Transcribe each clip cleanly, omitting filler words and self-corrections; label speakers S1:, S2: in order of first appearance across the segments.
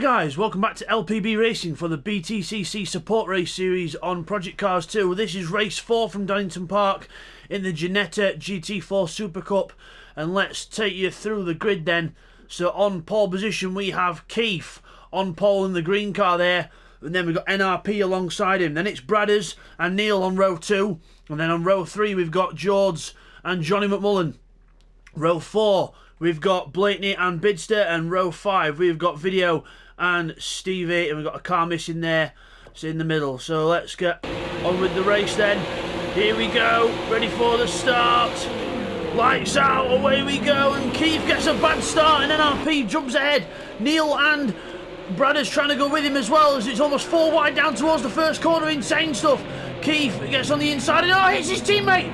S1: guys, welcome back to LPB Racing for the BTCC support race series on Project Cars 2. This is race 4 from Donington Park in the Ginetta GT4 Super Cup, and let's take you through the grid then. So on pole position we have Keith on pole in the green car there, and then we've got NRP alongside him. Then it's Bradders and Neil on row 2, and then on row 3 we've got George and Johnny McMullen. Row 4 we've got Blakeney and Bidzster, and row 5 we've got Video and Stevie, and we've got a car missing there, it's in the middle. So let's get on with the race then. Here we go, ready for the start. Lights out, away we go, and Keith gets a bad start and NRP jumps ahead. Neil and Bradders trying to go with him as well, as it's almost 4 wide down towards the first corner. Insane stuff. Keith gets on the inside and hits his teammate.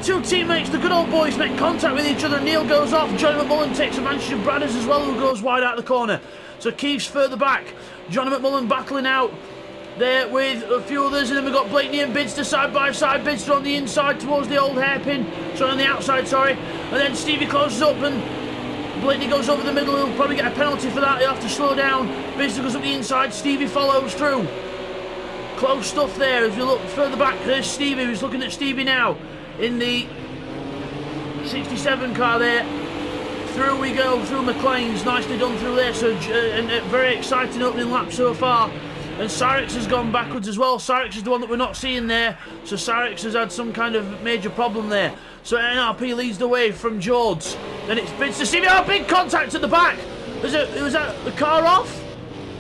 S1: Two teammates, the good old boys, make contact with each other. Neil goes off. Johnny McMullen takes advantage of Bradders as well, who goes wide out of the corner. So Keith's further back. Johnny McMullen battling out there with a few others, and then we've got Blakeney and Bidzster side by side. Bidzster on the inside towards the old hairpin. Sorry, on the outside, sorry. And then Stevie closes up and Blakeney goes over the middle. He'll probably get a penalty for that. He'll have to slow down. Bidzster goes up the inside. Stevie follows through. Close stuff there. As we look further back, there's Stevie. Who's looking at Stevie now in the 67 car there. Through we go, through McLean's, nicely done through there. So and a very exciting opening lap so far. And Cyrix has gone backwards as well. Cyrix is the one that we're not seeing there. So Cyrix has had some kind of major problem there. So NRP leads the way from George. Then it's Bidzster. Stevie, big contact at the back. Was that the car off?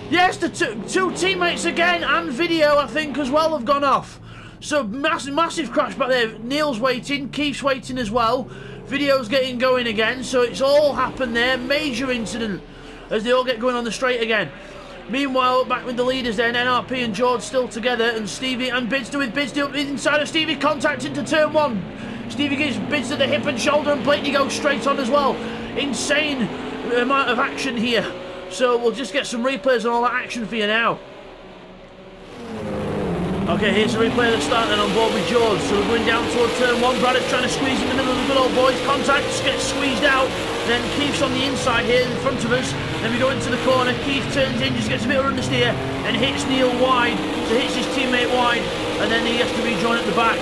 S1: Yes, the two teammates again, and Video, I think, as well, have gone off. So massive crash back there. Neil's waiting, Keith's waiting as well. Video's getting going again, so it's all happened there. Major incident as they all get going on the straight again. Meanwhile, back with the leaders then, NRP and George still together, and Stevie and Bidzster with Bidzster up inside of Stevie, contact into turn 1. Stevie gives Bidzster the hip and shoulder, and Blakeney goes straight on as well. Insane amount of action here. So we'll just get some replays on all that action for you now. Okay, here's a replay of the start then on board with George. So we're going down toward turn 1. Bradders trying to squeeze in the middle of the good old boys. Contact gets squeezed out. Then Keith's on the inside here in front of us. Then we go into the corner. Keith turns in, just gets a bit of understeer and hits Neil wide. So hits his teammate wide, and then he has to rejoin at the back.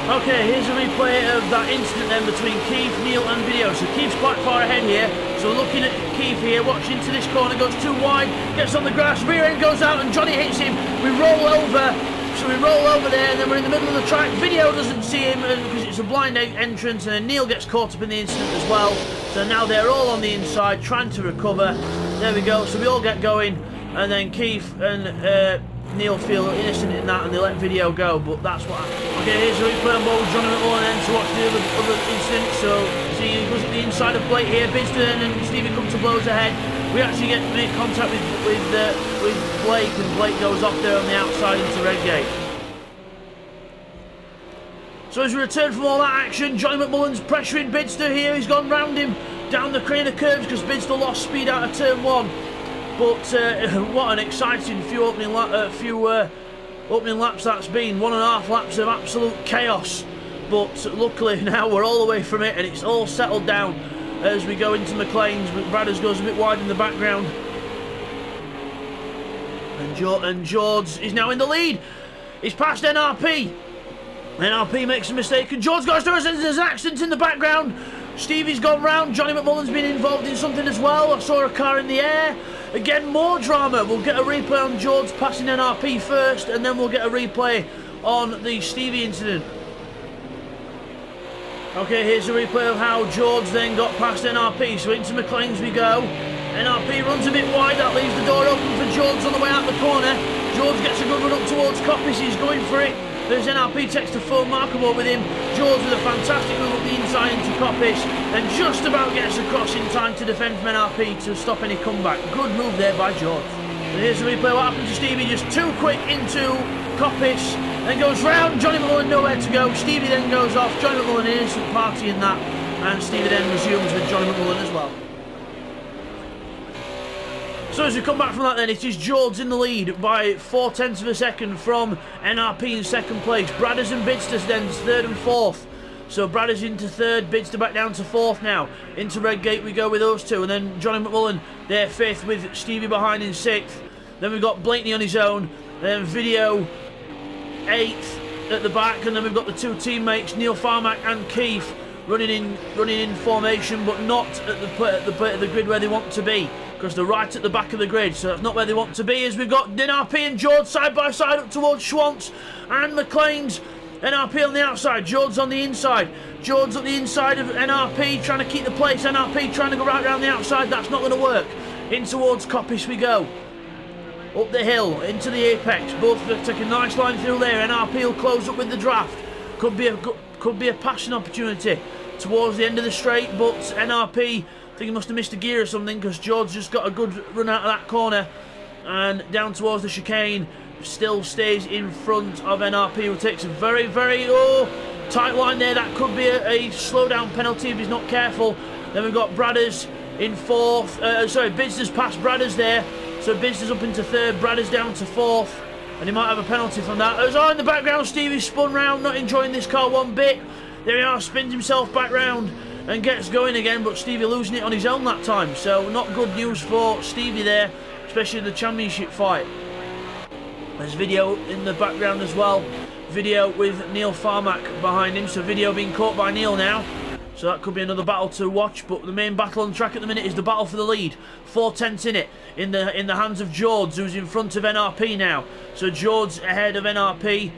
S1: Okay, here's a replay of that incident then between Keith, Neil and Video. So Keith's quite far ahead here. So we're looking at Keith here, watching to this corner, goes too wide, gets on the grass, rear end goes out and Johnny hits him. We roll over, so we roll over there, and then we're in the middle of the track. Video doesn't see him because it's a blind entrance, and then Neil gets caught up in the incident as well. So now they're all on the inside trying to recover. There we go, so we all get going, and then Keith and Neil feel innocent in that and they let Video go, but that's what happened. Okay, here's a replay on board with Johnny McMullen then to watch the other incident. So see, he goes at the inside of Blake here. Bidzster and Stevie come to blows ahead. We actually make contact with Blake, and Blake goes off there on the outside into Redgate. So as we return from all that action, Johnny McMullen's pressuring Bidzster here. He's gone round him down the crane of curves because Bidzster lost speed out of turn 1. But what an exciting few opening laps that's been. 1.5 laps of absolute chaos. But luckily now we're all away from it and it's all settled down as we go into McLean's. Bradders goes a bit wide in the background. And George is now in the lead. He's past NRP. NRP makes a mistake and George goes through. There's an accident in the background. Stevie's gone round. Johnny McMullen's been involved in something as well. I saw a car in the air. Again, more drama. We'll get a replay on George passing NRP first, and then we'll get a replay on the Stevie incident. Okay, here's a replay of how George then got past NRP. So into McLean's we go. NRP runs a bit wide. That leaves the door open for George on the way out the corner. George gets a good run up towards Coppice. He's going for it. There's NRP takes the full markable with him. George with a fantastic move up the inside into Coppice and just about gets across in time to defend from NRP to stop any comeback. Good move there by George. And here's the replay. What happened to Stevie? Just too quick into Coppice. Then goes round. Johnny McMullen nowhere to go. Stevie then goes off. Johnny McMullen innocent party in that. And Stevie then resumes with Johnny McMullen as well. So as we come back from that then, it is George in the lead by 0.4 of a second from NRP in second place. Bradders and Bidzster then third and fourth. So Bradders into third, Bidzster back down to fourth now. Into Redgate we go with those two, and then Johnny McMullen there fifth with Stevie behind in sixth. Then we've got Blakeney on his own, then Video eighth at the back, and then we've got the two teammates Neil Farmack and Keith running in formation, but not at the grid where they want to be, because they're right at the back of the grid, so that's not where they want to be. As we've got NRP and George side by side up towards Schwantz and McLean's. NRP on the outside, George on the inside. George at the inside of NRP trying to keep the place. NRP trying to go right around the outside. That's not going to work. In towards Coppice we go. Up the hill, into the apex. Both take a nice line through there. NRP will close up with the draft. Could be a passing opportunity towards the end of the straight, but NRP, I think he must have missed a gear or something, because George just got a good run out of that corner. And down towards the chicane. Still stays in front of NRP, who takes a very, very tight line there. That could be a slowdown penalty if he's not careful. Then we've got Bradders in fourth. Bidzster's past Bradders there. So Bidzster's up into third, Bradders down to fourth. And he might have a penalty from that. As in the background, Stevie spun round, not enjoying this car one bit. There he are, spins himself back round and gets going again, but Stevie losing it on his own that time. So not good news for Stevie there, especially in the championship fight. There's Video in the background as well. Video with Neil Farmack behind him. So Video being caught by Neil now. So that could be another battle to watch. But the main battle on the track at the minute is the battle for the lead. 4/10 in it. In the hands of George, who's in front of NRP now. So George ahead of NRP.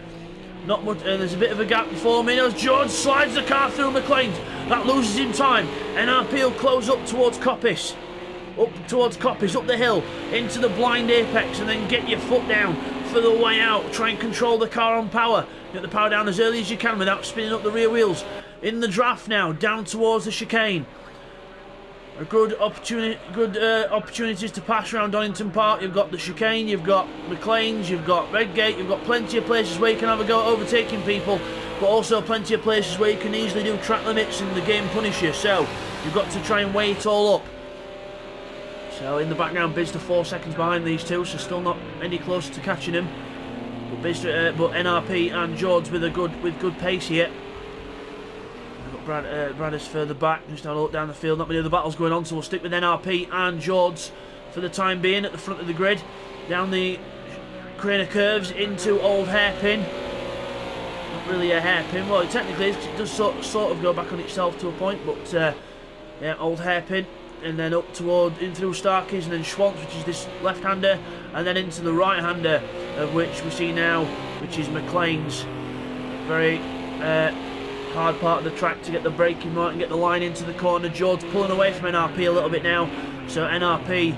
S1: Not much. There's a bit of a gap before me. As George slides the car through McLean's. That loses him time. NRP will close up towards Coppice. Up towards Coppice, up the hill, into the blind apex, and then get your foot down for the way out. Try and control the car on power. Get the power down as early as you can without spinning up the rear wheels. In the draft now, down towards the chicane. A good opportunities to pass around Donington Park. You've got the chicane, you've got McLean's, you've got Redgate, you've got plenty of places where you can have a go at overtaking people, but also plenty of places where you can easily do track limits and the game punish you. So you've got to try and weigh it all up. So in the background, Bidzster 4 seconds behind these two, so still not any closer to catching him. But but NRP and George with good pace here. We've got Bradders further back, just had a look down the field. Not many other battles going on, so we'll stick with NRP and George for the time being at the front of the grid. Down the crane of curves into Old Hairpin. Not really a hairpin. Well, technically it does sort of go back on itself to a point, but yeah, Old Hairpin. And then up in through Starkey's, and then Schwantz, which is this left-hander, and then into the right-hander, of which we see now, which is McLean's. Very hard part of the track to get the braking right and get the line into the corner. George pulling away from NRP a little bit now, so NRP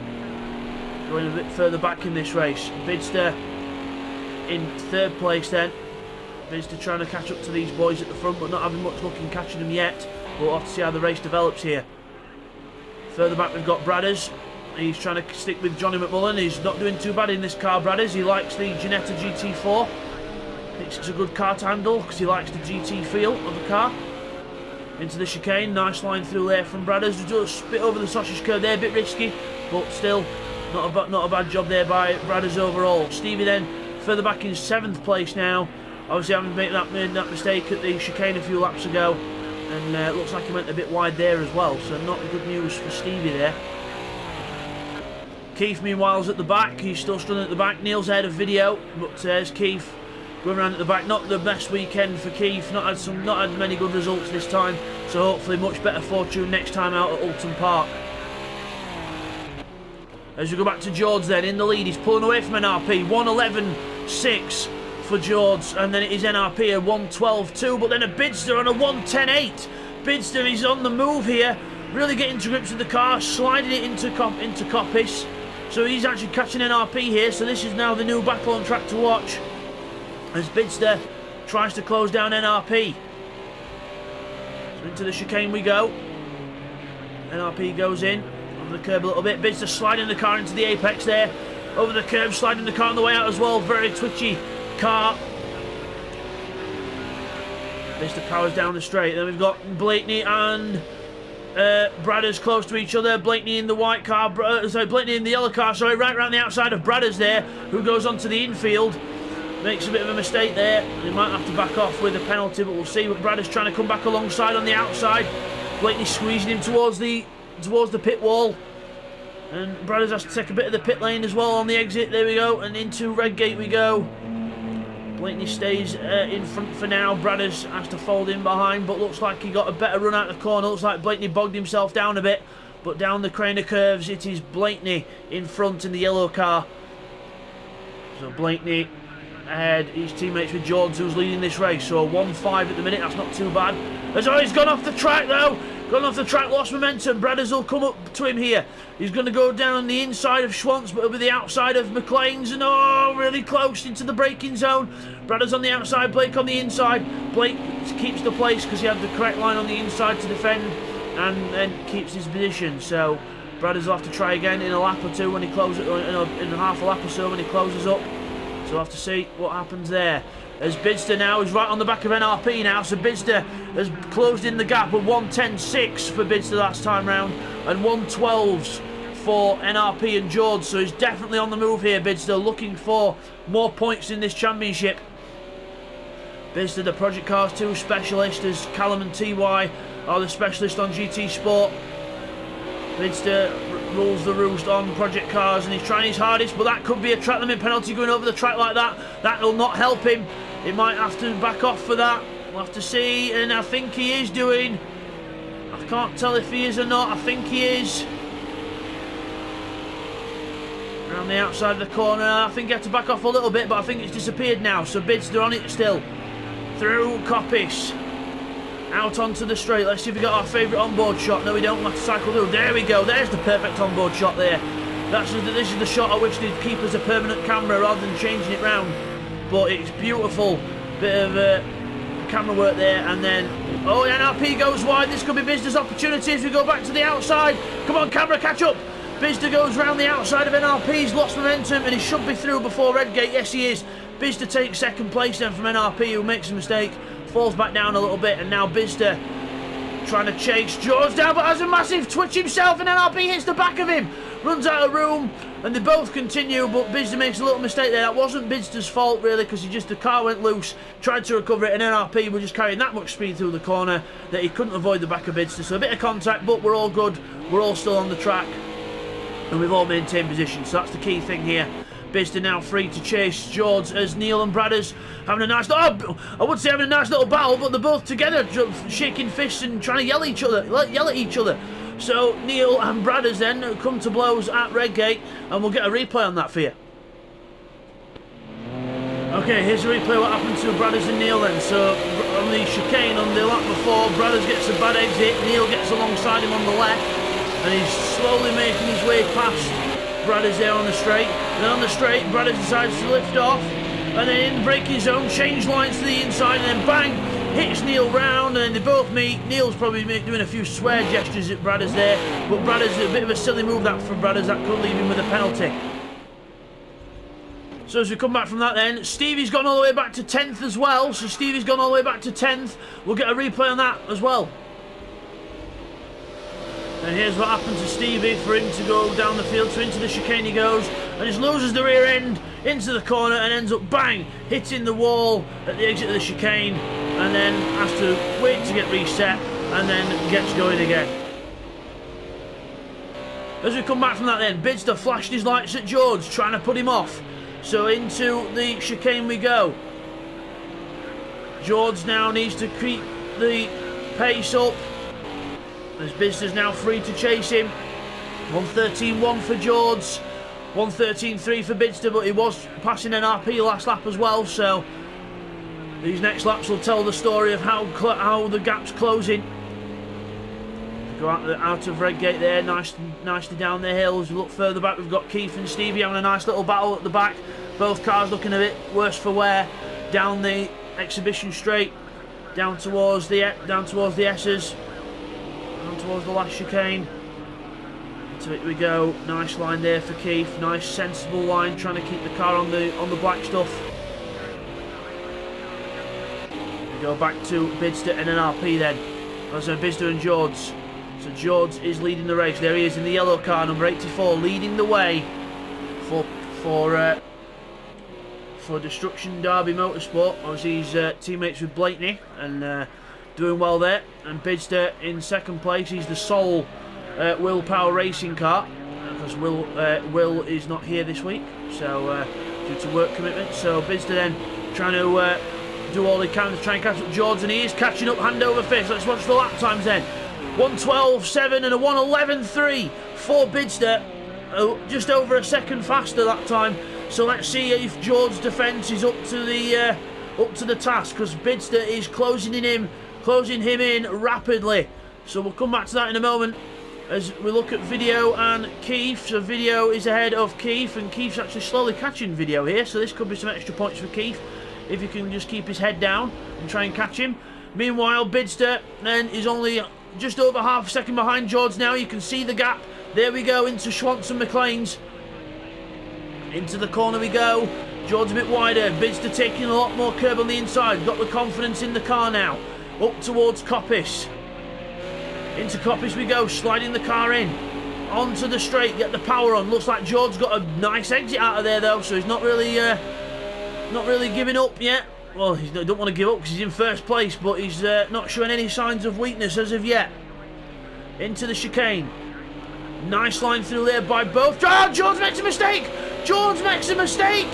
S1: going a bit further back in this race. Bidzster in third place then. Bidzster trying to catch up to these boys at the front, but not having much luck in catching them yet. We'll have to see how the race develops here. Further back we've got Bradders. He's trying to stick with Johnny McMullen. He's not doing too bad in this car, Bradders. He likes the Ginetta GT4. Thinks it's a good car to handle because he likes the GT feel of the car. Into the chicane. Nice line through there from Bradders. Just a bit over the sausage curve there. A bit risky, but still not a bad job there by Bradders overall. Stevie then further back in 7th place now. Obviously having made that mistake at the chicane a few laps ago. And it looks like he went a bit wide there as well, so not good news for Stevie there. Keith meanwhile is at the back. He's still struggling at the back. Neil's ahead of Video, but there's Keith going around at the back. Not the best weekend for Keith. Not had many good results this time, so hopefully much better fortune next time out at Donington Park. As we go back to George then in the lead, he's pulling away from NRP. 1:11.6 for George, and then it is NRP a 1:12.2, but then a Bidzster on a 1:10.8. Bidzster is on the move here, really getting to grips with the car, sliding it into Coppice. So he's actually catching NRP here, so this is now the new battle on track to watch as Bidzster tries to close down NRP. So into the chicane we go. NRP goes in over the curb a little bit. Bidzster sliding the car into the apex there, over the curb, sliding the car on the way out as well. Very twitchy car. Bidzster powers down the straight. Then we've got Blakeney and Bradders close to each other. Blakeney in the white car, Blakeney in the yellow car, sorry, right around the outside of Bradders there, who goes onto the infield. makes a bit of a mistake there. He might have to back off with a penalty, but we'll see. But Brad is trying to come back alongside on the outside. Blakeney squeezing him towards the pit wall. And Bradders has to take a bit of the pit lane as well on the exit. There we go. And into Redgate we go. Blakeney stays in front for now. Bradders has to fold in behind, but looks like he got a better run out the corner. Looks like Blakeney bogged himself down a bit. But down the crane of curves, it is Blakeney in front in the yellow car. So Blakeney ahead, his teammates with George, who's leading this race. So 1-5 at the minute, that's not too bad. He's gone off the track though. Gone off the track, lost momentum. Bradders will come up to him here. He's going to go down on the inside of Schwantz, but over the outside of McLean's. And really close into the braking zone. Bradders on the outside, Blake on the inside. Blake keeps the place because he had the correct line on the inside to defend, and then keeps his position. So Bradders will have to try again in a lap or two when he closes, in half a lap or so when he closes up. So we'll have to see what happens there. As Bidzster now is right on the back of NRP now, so Bidzster has closed in the gap with 1:10.6 for Bidzster last time round, and 1:12s for NRP and George. So he's definitely on the move here, Bidzster, looking for more points in this championship. Bidzster, the Project Cars 2 specialist, as Callum and TY are the specialist on GT Sport. Bidzster rules the roost on Project Cars, and he's trying his hardest, but that could be a track limit penalty going over the track like that. That will not help him. He might have to back off for that. We'll have to see, and I think he is doing. I can't tell if he is or not. I think he is. Around the outside of the corner. I think he had to back off a little bit, but I think it's disappeared now. So Bidzster on it still. Through Coppice. Out onto the straight. Let's see if we got our favourite onboard shot. No, we don't. We'll have to cycle through. There we go. There's the perfect onboard shot there. This is the shot I wish they'd keep as a permanent camera rather than changing it round. But it's beautiful. Bit of camera work there. And then, oh, NRP goes wide. This could be Bidzster's opportunity as we go back to the outside. Come on, camera, catch up. Bidzster goes round the outside of NRP. He's lost momentum and he should be through before Redgate. Yes, he is. Bidzster takes second place then from NRP, who makes a mistake. Falls back down a little bit, and now Bidzster trying to chase George down, but has a massive twitch himself, and NRP hits the back of him. Runs out of room, and they both continue, but Bidzster makes a little mistake there. That wasn't Bidzster's fault, really, because the car went loose, tried to recover it, and NRP were just carrying that much speed through the corner that he couldn't avoid the back of Bidzster. So a bit of contact, but we're all good. We're all still on the track, and we've all maintained position, so that's the key thing here. Bidzster now free to chase George as Neil and Bradders having a nice little, I would say having a nice little battle, but they're both together shaking fists and trying to yell at each other. So Neil and Bradders then come to blows at Redgate, and we'll get a replay on that for you. Okay, here's a replay of what happened to Bradders and Neil then. So on the chicane on the lap before, Bradders gets a bad exit, Neil gets alongside him on the left, and he's slowly making his way past Bradders there on the straight. And then on the straight, Bradders decides to lift off, and then in the braking zone, change lines to the inside, and then bang, hits Neil round, and then they both meet. Neil's probably doing a few swear gestures at Bradders there, but Bradders, a bit of a silly move that for Bradders, that could leave him with a penalty. So as we come back from that then, Stevie's gone all the way back to 10th as well, so Stevie's gone all the way back to 10th. We'll get a replay on that as well. And here's what happened to Stevie for him to go down the field. So into the chicane he goes, and just loses the rear end into the corner and ends up bang, hitting the wall at the exit of the chicane, and then has to wait to get reset and then gets going again. As we come back from that then, Bidzster flashed his lights at George, trying to put him off. So into the chicane we go. George now needs to keep the pace up, as Bidzster's now free to chase him. 1:13.1 for George, 1:13.3 for Bidzster, but he was passing NRP last lap as well, so these next laps will tell the story of how the gap's closing. Go out of Redgate there, nicely down the hill. As we look further back, we've got Keith and Stevie having a nice little battle at the back. Both cars looking a bit worse for wear. Down the exhibition straight, down towards the S's. Towards the last chicane. To it we go. Nice line there for Keith. Nice sensible line, trying to keep the car on the black stuff. We go back to Bidzster and NRP then. So Bidzster and George. So George is leading the race. There he is in the yellow car, number 84, leading the way for for Destruction Derby Motorsport. Obviously he's teammates with Blakeney and doing well there. And Bidzster in second place. He's the sole Will Power Racing car, because Will is not here this week, so due to work commitments. So Bidzster then trying to do all he can to try and catch up George, and he is catching up hand over fist. Let's watch the lap times then. 1:12.7 and a 1:11.3 for Bidzster. Just over a second faster that time. So let's see if George's defence is up to the task, because Bidzster is closing him in rapidly. So we'll come back to that in a moment as we look at Video and Keith. So Video is ahead of Keith, and Keith's actually slowly catching Video here, so this could be some extra points for Keith if he can just keep his head down and try and catch him. Meanwhile, Bidzster then is only just over half a second behind George now. You can see the gap. There we go, into Schwantz and McLean's. Into the corner we go. George a bit wider. Bidzster taking a lot more curb on the inside. Got the confidence in the car now. Up towards Coppice. Into Coppice we go, sliding the car in. Onto the straight, get the power on. Looks like George's got a nice exit out of there though, so he's not really giving up yet. Well, he don't want to give up because he's in first place, but he's not showing any signs of weakness as of yet. Into the chicane. Nice line through there by both. Oh, George makes a mistake! George makes a mistake!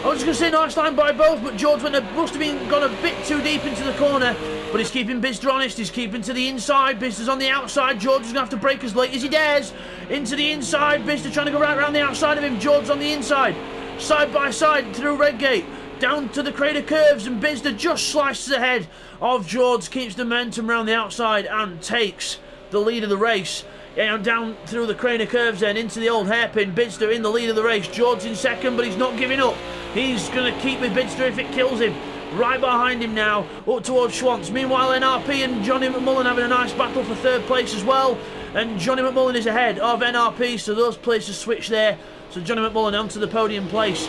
S1: I was just going to say nice line by both, but George must have gone a bit too deep into the corner. But he's keeping Bidzster honest. He's keeping to the inside. Bidzster's on the outside. George is going to have to brake as late as he dares. Into the inside. Bidzster trying to go right around the outside of him. George's on the inside. Side by side through Redgate. Down to the crater curves. And Bidzster just slices ahead of George. Keeps the momentum around the outside and takes the lead of the race. And down through the crater curves then into the old hairpin. Bidzster in the lead of the race. George in second, but he's not giving up. He's going to keep with Bidzster if it kills him. Right behind him now, up towards Schwantz. Meanwhile, NRP and Johnny McMullen having a nice battle for third place as well. And Johnny McMullen is ahead of NRP, so those places switch there. So Johnny McMullen onto the podium place.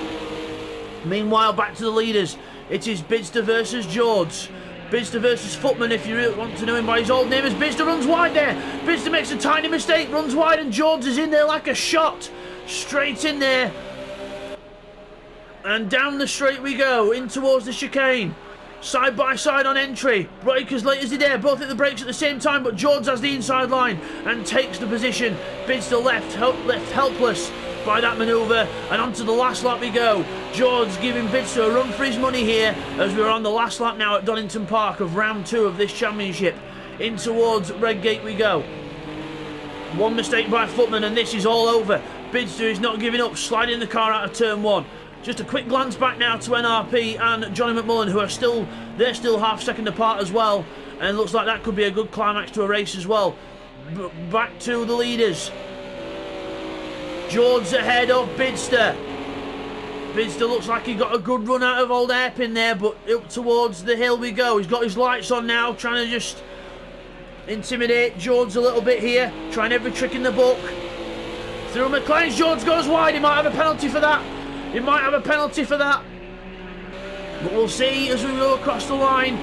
S1: Meanwhile, back to the leaders. It is Bidzster versus George. Bidzster versus Footman, if you really want to know him by his old name, as Bidzster runs wide there. Bidzster makes a tiny mistake, runs wide, and George is in there like a shot. Straight in there. And down the straight we go, in towards the chicane. Side by side on entry. Brake as late as he dare, both hit the brakes at the same time, but George has the inside line and takes the position. Bidzster left helpless by that manoeuvre, and onto the last lap we go. George giving Bidzster a run for his money here, as we're on the last lap now at Donington Park of round 2 of this championship. In towards Redgate we go. One mistake by Footman and this is all over. Bidzster is not giving up, sliding the car out of turn 1. Just a quick glance back now to NRP and Johnny McMullen, who are still half second apart as well, and looks like that could be a good climax to a race as well. Back to the leaders. George ahead of Bidzster. Bidzster looks like he got a good run out of old hairpin there, but up towards the hill we go. He's got his lights on now, trying to just intimidate George a little bit here, trying every trick in the book. Through McLean's, George goes wide. He might have a penalty for that. He might have a penalty for that. But we'll see as we go across the line.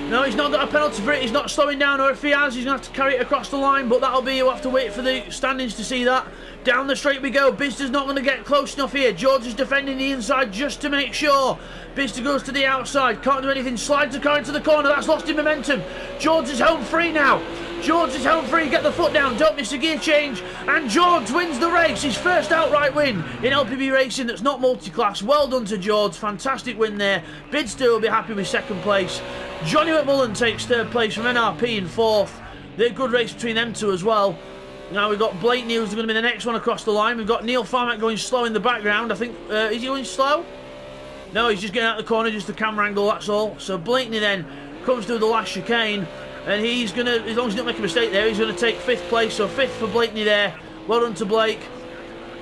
S1: No, he's not got a penalty for it. He's not slowing down, or if he has, he's going to have to carry it across the line. But that'll be, you'll have to wait for the standings to see that. Down the straight we go. Bidzster's not going to get close enough here. George is defending the inside just to make sure. Bidzster goes to the outside. Can't do anything. Slides the car into the corner. That's lost in momentum. George is home free now. George is home free. Get the foot down. Don't miss a gear change. And George wins the race. His first outright win in LPB racing that's not multi-class. Well done to George. Fantastic win there. Bidzster will be happy with second place. Johnny McMullen takes third place from NRP in fourth. They're a good race between them two as well. Now we've got Blakeney, who's going to be the next one across the line. We've got Neil Farmack going slow in the background. I think, is he going slow? No, he's just getting out of the corner, just the camera angle, that's all. So Blakeney then comes through the last chicane, and he's going to, as long as he don't make a mistake there, he's going to take fifth place. So fifth for Blakeney there. Well done to Blake.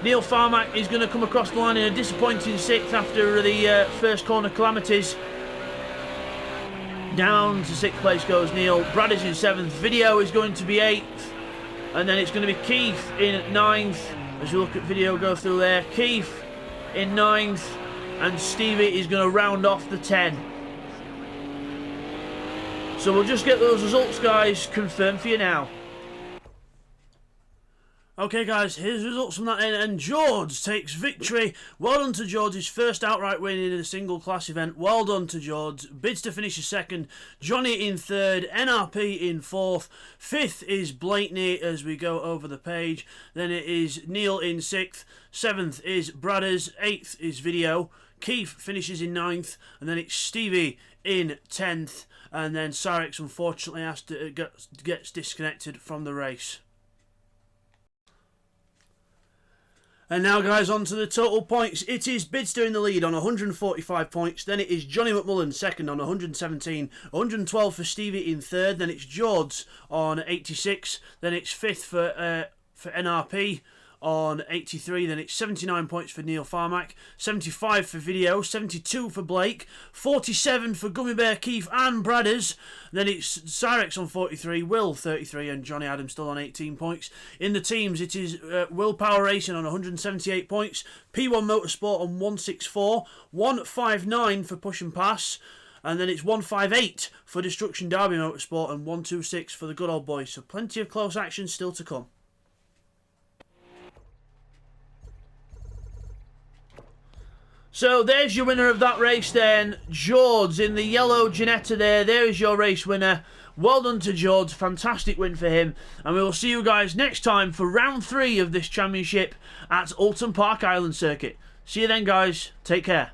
S1: Neil Farmack is going to come across the line in a disappointing sixth after the first corner calamities. Down to sixth place goes Neil. Brad is in seventh. Video is going to be eighth. And then it's going to be Keith in ninth. As you look at Video go through there. Keith in ninth. And Stevie is going to round off the 10. So we'll just get those results, guys, confirmed for you now. Okay guys, here's results from that end, and George takes victory. Well done to George, his first outright win in a single class event. Well done to George. Bidzster finishes second, Johnny in third, NRP in fourth. Fifth is Blakeney as we go over the page. Then it is Neil in sixth. Seventh is Bradders. Eighth is Video. Keith finishes in ninth, and then it's Stevie in 10th, and then Sarex unfortunately gets disconnected from the race. And now guys, on to the total points. It is Bidzster in the lead on 145 points, then it is Johnny McMullen second on 117, 112 for Stevie in third, then it's George on 86, then it's fifth for NRP on 83, then it's 79 points for Neil Farmack, 75 for Video, 72 for Blake, 47 for Gummy Bear, Keith and Bradders, then it's Cyrex on 43, Will 33 and Johnny Adams still on 18 points. In the teams it is Willpower Racing on 178 points, P1 Motorsport on 164, 159 for Push and Pass, and then it's 158 for Destruction Derby Motorsport and 126 for the Good Old Boys, so plenty of close action still to come. So there's your winner of that race then, George in the yellow Ginetta there. There is your race winner. Well done to George, fantastic win for him. And we will see you guys next time for round 3 of this championship at Donington Park Island Circuit. See you then guys, take care.